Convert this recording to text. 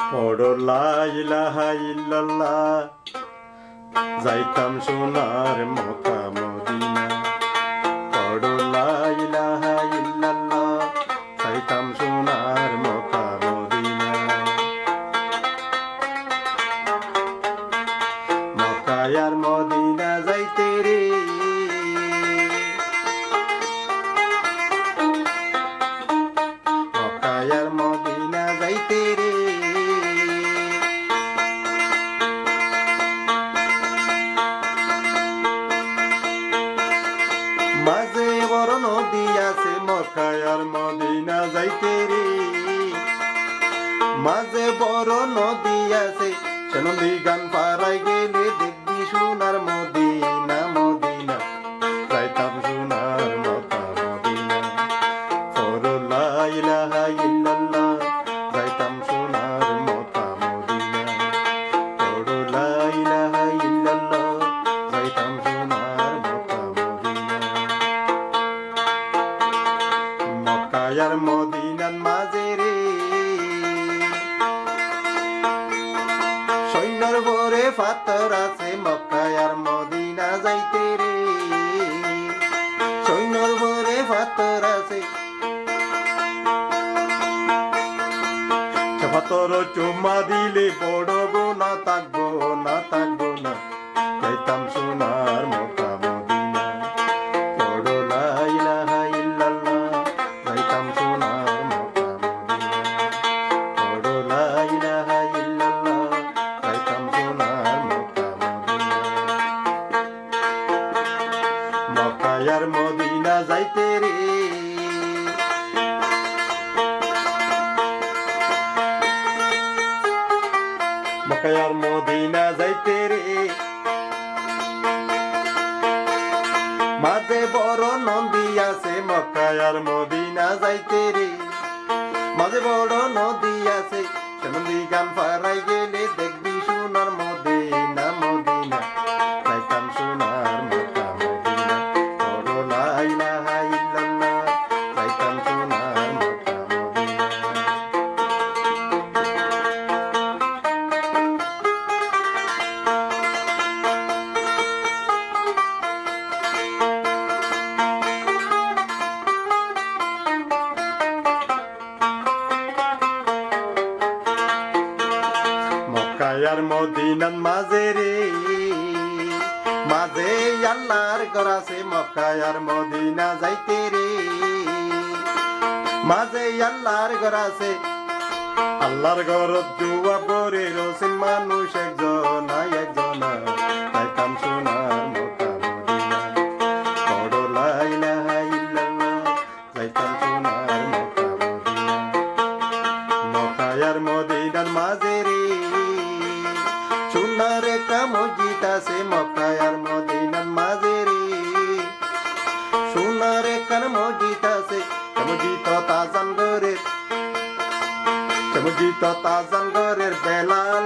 পড়ো লা ইলাহা ইল্লাল্লাহ যাইতাম সোনার মক্কা মদিনা পড়ো লা ইলাহা ইল্লাল্লাহ যাইতাম সোনার মক্কা মদিনা মক্কা আর মদিনা যাইতে রে মক্কা আর মদিনা যাইতে রে মাঝে বড় নদী আছে মক্কা আর মদিনা যাইতে রে মাঝে বড় নদী আছে সে নদী গান পাড়ায় গেলে দেখবি সোনার মদিনা মদিনা যাইতাম সোনার মক্কা মদিনা পড়ো লা ইলাহা ইল্লাল্লাহ যাইতাম সোনার মক্কা মদিনা পড়ো লা ইলাহা ইল্লাল্লাহ যাইতাম সোনার মক্কা মদিনা মক্কা আর মদিনার মাঝে রে সৈন্যর ভরে পাথর আছে মক্কা আর মদিনা যাইতে রে সৈন্যর ভরে পাথর আছে পাথর চুমা দিলে পড়বো না থাকবো না থাকবো না যাইতাম সোনার মক্কা মদিনা পড়ো লা ইলাহা ইল্লাল্লাহ যাইতাম সোনার মক্কা মদিনা পড়ো লা ইলাহা ইল্লাল্লাহ যাইতাম সোনার মক্কা মদিনা মক্কা আর মদিনা যাইতে রে মক্কা আর মদিনা যাইতে রে মাঝে বড় নদী আছে মক্কা আর মদিনা যাইতে রে মাঝে বড় নদী আছে সে নদী গান পাড়ায় গেলে দেখবি সোনার মদিনা মদিনা যাইতাম সোনার মক্কা মদিনা পড়ো লা ইলাহা ইল্লাল্লাহ যাইতাম সোনার মক্কা মদিনা মক্কা আর মদিনার মাঝে রে মাঝে আল্লাহর ঘর আছে মক্কা আর মদিনা যাইতে রে মাঝে আল্লাহর ঘর আছে আল্লাহর ঘর জুয়া পরে রসিন মানুষ একজন একজন যাইতাম সোনার মক্কা মদিনা পড়ো লা ইলাহা ইল্লাল্লাহ যাইতাম সোনার মক্কা মদিনা মক্কা আর মদিনার মাঝে রে সোনার একটা মসজিদ আছে মক্কা আর মদিনার মাঝে রে সোনার একটা মসজিদ আছে মসজিদ তাজান ঘরের মসজিদ তাজান ঘরের বেলাল